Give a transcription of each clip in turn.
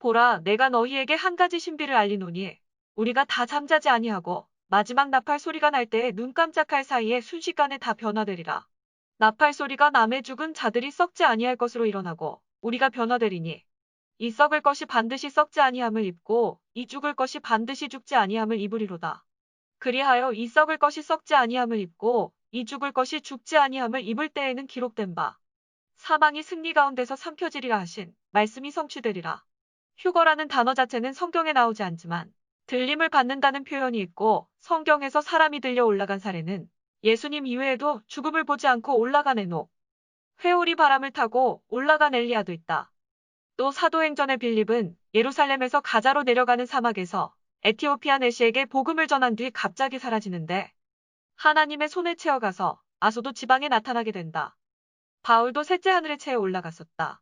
보라, 내가 너희에게 한 가지 신비를 알리노니 우리가 다 잠자지 아니하고 마지막 나팔 소리가 날 때에 눈 깜짝할 사이에 순식간에 다 변화되리라. 나팔 소리가 남의 죽은 자들이 썩지 아니할 것으로 일어나고 우리가 변화되리니 이 썩을 것이 반드시 썩지 아니함을 입고 이 죽을 것이 반드시 죽지 아니함을 입으리로다. 그리하여 이 썩을 것이 썩지 아니함을 입고 이 죽을 것이 죽지 아니함을 입을 때에는 기록된 바 사망이 승리 가운데서 삼켜지리라 하신 말씀이 성취되리라. 휴거라는 단어 자체는 성경에 나오지 않지만 들림을 받는다는 표현이 있고 성경에서 사람이 들려 올라간 사례는 예수님 이외에도 죽음을 보지 않고 올라간 에녹, 회오리 바람을 타고 올라간 엘리야도 있다. 또 사도행전의 빌립은 예루살렘에서 가자로 내려가는 사막에서 에티오피아 내시에게 복음을 전한 뒤 갑자기 사라지는데 하나님의 손에 채어가서 아소도 지방에 나타나게 된다. 바울도 셋째 하늘에 채어 올라갔었다.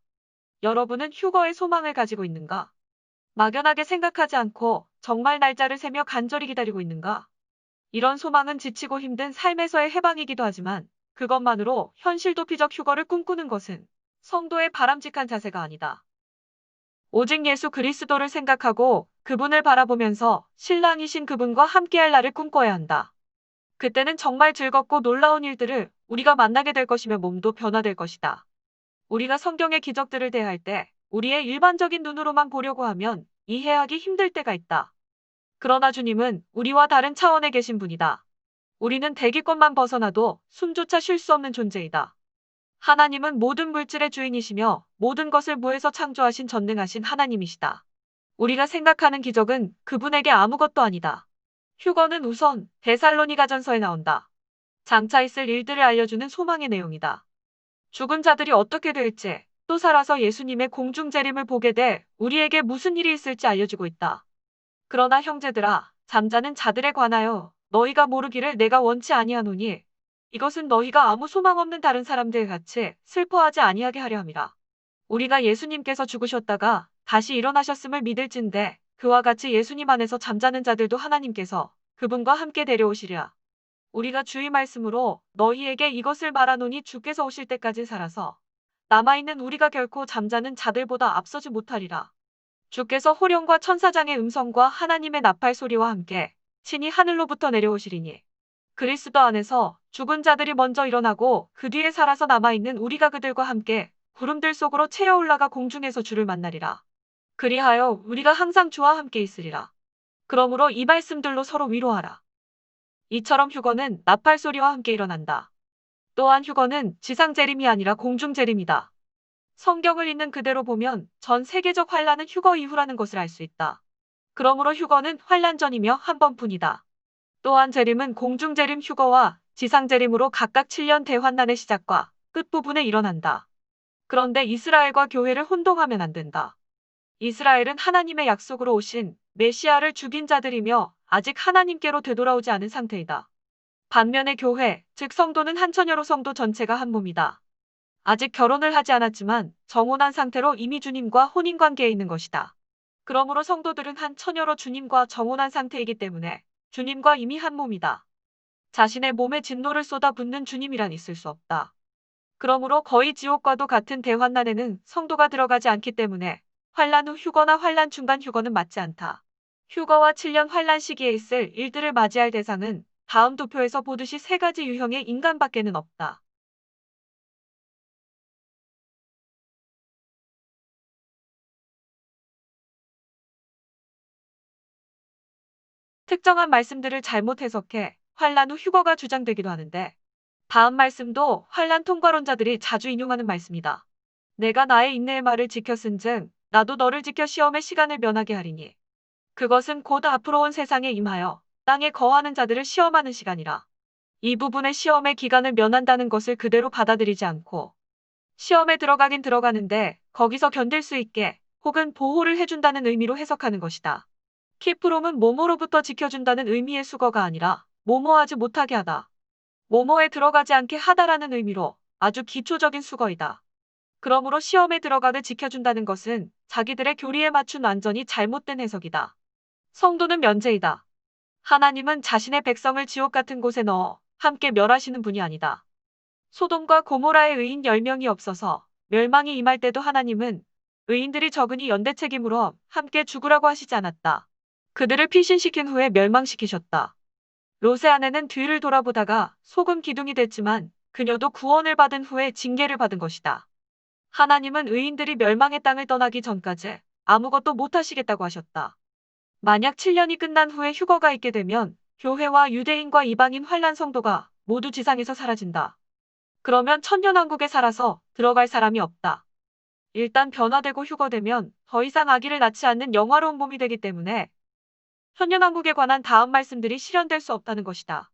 여러분은 휴거의 소망을 가지고 있는가? 막연하게 생각하지 않고 정말 날짜를 세며 간절히 기다리고 있는가? 이런 소망은 지치고 힘든 삶에서의 해방이기도 하지만 그것만으로 현실 도피적 휴거를 꿈꾸는 것은 성도의 바람직한 자세가 아니다. 오직 예수 그리스도를 생각하고 그분을 바라보면서 신랑이신 그분과 함께할 날을 꿈꿔야 한다. 그때는 정말 즐겁고 놀라운 일들을 우리가 만나게 될 것이며 몸도 변화될 것이다. 우리가 성경의 기적들을 대할 때 우리의 일반적인 눈으로만 보려고 하면 이해하기 힘들 때가 있다. 그러나 주님은 우리와 다른 차원에 계신 분이다. 우리는 대기권만 벗어나도 숨조차 쉴 수 없는 존재이다. 하나님은 모든 물질의 주인이시며 모든 것을 무에서 창조하신 전능하신 하나님이시다. 우리가 생각하는 기적은 그분에게 아무것도 아니다. 휴거는 우선 데살로니가전서에 나온다. 장차 있을 일들을 알려주는 소망의 내용이다. 죽은 자들이 어떻게 될지, 또 살아서 예수님의 공중 재림을 보게 돼 우리에게 무슨 일이 있을지 알려주고 있다. 그러나 형제들아, 잠자는 자들에 관하여 너희가 모르기를 내가 원치 아니하노니 이것은 너희가 아무 소망 없는 다른 사람들 같이 슬퍼하지 아니하게 하려 함이라. 우리가 예수님께서 죽으셨다가 다시 일어나셨음을 믿을진대 그와 같이 예수님 안에서 잠자는 자들도 하나님께서 그분과 함께 데려오시리라. 우리가 주의 말씀으로 너희에게 이것을 말하노니 주께서 오실 때까지 살아서 남아있는 우리가 결코 잠자는 자들보다 앞서지 못하리라. 주께서 호령과 천사장의 음성과 하나님의 나팔 소리와 함께 친히 하늘로부터 내려오시리니 그리스도 안에서 죽은 자들이 먼저 일어나고 그 뒤에 살아서 남아있는 우리가 그들과 함께 구름들 속으로 채어 올라가 공중에서 주를 만나리라. 그리하여 우리가 항상 주와 함께 있으리라. 그러므로 이 말씀들로 서로 위로하라. 이처럼 휴거는 나팔 소리와 함께 일어난다. 또한 휴거는 지상 재림이 아니라 공중 재림이다. 성경을 읽는 그대로 보면 전 세계적 환란은 휴거 이후라는 것을 알 수 있다. 그러므로 휴거는 환란 전이며 한 번뿐이다. 또한 재림은 공중 재림 휴거와 지상 재림으로 각각 7년 대환난의 시작과 끝부분에 일어난다. 그런데 이스라엘과 교회를 혼동하면 안 된다. 이스라엘은 하나님의 약속으로 오신 메시아를 죽인 자들이며 아직 하나님께로 되돌아오지 않은 상태이다. 반면에 교회, 즉 성도는 한 처녀로 성도 전체가 한 몸이다. 아직 결혼을 하지 않았지만 정혼한 상태로 이미 주님과 혼인관계에 있는 것이다. 그러므로 성도들은 한 처녀로 주님과 정혼한 상태이기 때문에 주님과 이미 한 몸이다. 자신의 몸에 진노를 쏟아붓는 주님이란 있을 수 없다. 그러므로 거의 지옥과도 같은 대환난에는 성도가 들어가지 않기 때문에 환란 후 휴거나 환란 중간 휴거는 맞지 않다. 휴거와 7년 환란 시기에 있을 일들을 맞이할 대상은 다음 도표에서 보듯이 세 가지 유형의 인간밖에는 없다. 특정한 말씀들을 잘못 해석해 환란 후 휴거가 주장되기도 하는데 다음 말씀도 환란 통과론자들이 자주 인용하는 말씀이다. 내가 나의 인내의 말을 지켰은즉 나도 너를 지켜 시험의 시간을 면하게 하리니 그것은 곧 앞으로 온 세상에 임하여 땅에 거하는 자들을 시험하는 시간이라. 이 부분의 시험의 기간을 면한다는 것을 그대로 받아들이지 않고 시험에 들어가긴 들어가는데 거기서 견딜 수 있게 혹은 보호를 해준다는 의미로 해석하는 것이다. 키프롬은 모모로부터 지켜준다는 의미의 수거가 아니라 모모하지 못하게 하다. 모모에 들어가지 않게 하다라는 의미로 아주 기초적인 수거이다. 그러므로 시험에 들어가게 지켜준다는 것은 자기들의 교리에 맞춘 완전히 잘못된 해석이다. 성도는 면제이다. 하나님은 자신의 백성을 지옥 같은 곳에 넣어 함께 멸하시는 분이 아니다. 소돔과 고모라의 의인 10명이 없어서 멸망이 임할 때도 하나님은 의인들이 적으니 연대 책임으로 함께 죽으라고 하시지 않았다. 그들을 피신시킨 후에 멸망시키셨다. 롯의 아내는 뒤를 돌아보다가 소금 기둥이 됐지만 그녀도 구원을 받은 후에 징계를 받은 것이다. 하나님은 의인들이 멸망의 땅을 떠나기 전까지 아무것도 못하시겠다고 하셨다. 만약 7년이 끝난 후에 휴거가 있게 되면 교회와 유대인과 이방인 환란 성도가 모두 지상에서 사라진다. 그러면 천년왕국에 살아서 들어갈 사람이 없다. 일단 변화되고 휴거되면 더 이상 아기를 낳지 않는 영화로운 몸이 되기 때문에 천년왕국에 관한 다음 말씀들이 실현될 수 없다는 것이다.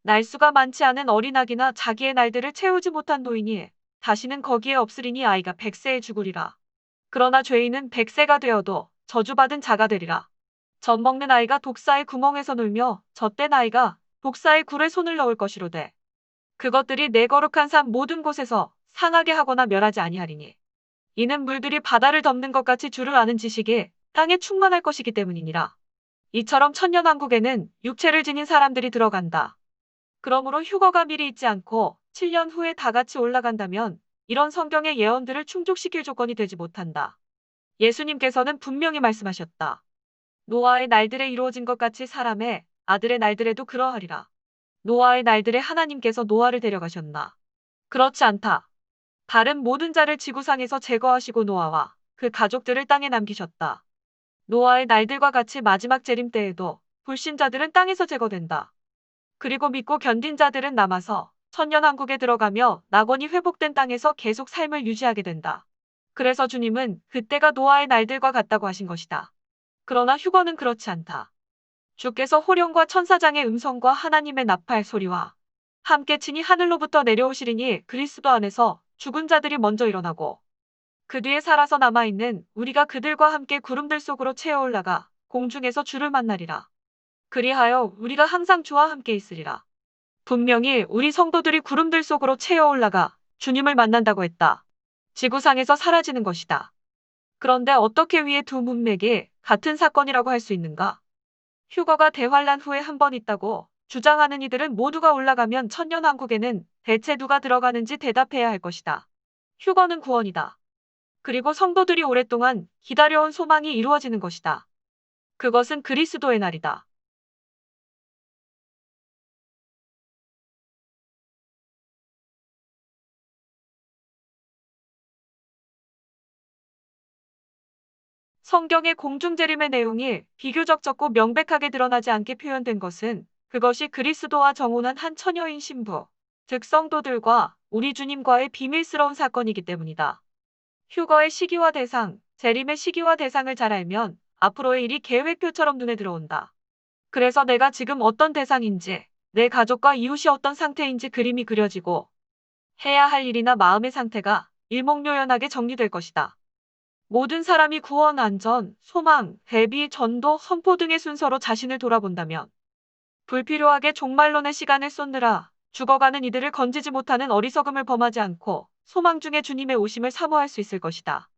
날수가 많지 않은 어린 아기나 자기의 날들을 채우지 못한 노인이 다시는 거기에 없으리니 아이가 100세에 죽으리라. 그러나 죄인은 100세가 되어도 저주받은 자가 되리라. 젖 먹는 아이가 독사의 구멍에서 놀며 젖된 아이가 독사의 굴에 손을 넣을 것이로되 그것들이 내 거룩한 삶 모든 곳에서 상하게 하거나 멸하지 아니하리니 이는 물들이 바다를 덮는 것 같이 주를 아는 지식이 땅에 충만할 것이기 때문이니라. 이처럼 천년왕국에는 육체를 지닌 사람들이 들어간다. 그러므로 휴거가 미리 있지 않고 7년 후에 다 같이 올라간다면 이런 성경의 예언들을 충족시킬 조건이 되지 못한다. 예수님께서는 분명히 말씀하셨다. 노아의 날들에 이루어진 것 같이 사람의 아들의 날들에도 그러하리라. 노아의 날들에 하나님께서 노아를 데려가셨나? 그렇지 않다. 다른 모든 자를 지구상에서 제거하시고 노아와 그 가족들을 땅에 남기셨다. 노아의 날들과 같이 마지막 재림 때에도 불신자들은 땅에서 제거된다. 그리고 믿고 견딘 자들은 남아서 천년왕국에 들어가며 낙원이 회복된 땅에서 계속 삶을 유지하게 된다. 그래서 주님은 그때가 노아의 날들과 같다고 하신 것이다. 그러나 휴거는 그렇지 않다. 주께서 호령과 천사장의 음성과 하나님의 나팔 소리와 함께 친히 하늘로부터 내려오시리니 그리스도 안에서 죽은 자들이 먼저 일어나고 그 뒤에 살아서 남아있는 우리가 그들과 함께 구름들 속으로 채어 올라가 공중에서 주를 만나리라. 그리하여 우리가 항상 주와 함께 있으리라. 분명히 우리 성도들이 구름들 속으로 채어 올라가 주님을 만난다고 했다. 지구상에서 사라지는 것이다. 그런데 어떻게 위의 두 문맥이 같은 사건이라고 할 수 있는가? 휴거가 대환란 후에 한 번 있다고 주장하는 이들은 모두가 올라가면 천년왕국에는 대체 누가 들어가는지 대답해야 할 것이다. 휴거는 구원이다. 그리고 성도들이 오랫동안 기다려온 소망이 이루어지는 것이다. 그것은 그리스도의 날이다. 성경의 공중재림의 내용이 비교적 적고 명백하게 드러나지 않게 표현된 것은 그것이 그리스도와 정혼한 한 처녀인 신부, 즉 성도들과 우리 주님과의 비밀스러운 사건이기 때문이다. 휴거의 시기와 대상, 재림의 시기와 대상을 잘 알면 앞으로의 일이 계획표처럼 눈에 들어온다. 그래서 내가 지금 어떤 대상인지, 내 가족과 이웃이 어떤 상태인지 그림이 그려지고 해야 할 일이나 마음의 상태가 일목요연하게 정리될 것이다. 모든 사람이 구원, 안전, 소망, 대비, 전도, 선포 등의 순서로 자신을 돌아본다면 불필요하게 종말론의 시간을 쏟느라 죽어가는 이들을 건지지 못하는 어리석음을 범하지 않고 소망 중에 주님의 오심을 사모할 수 있을 것이다.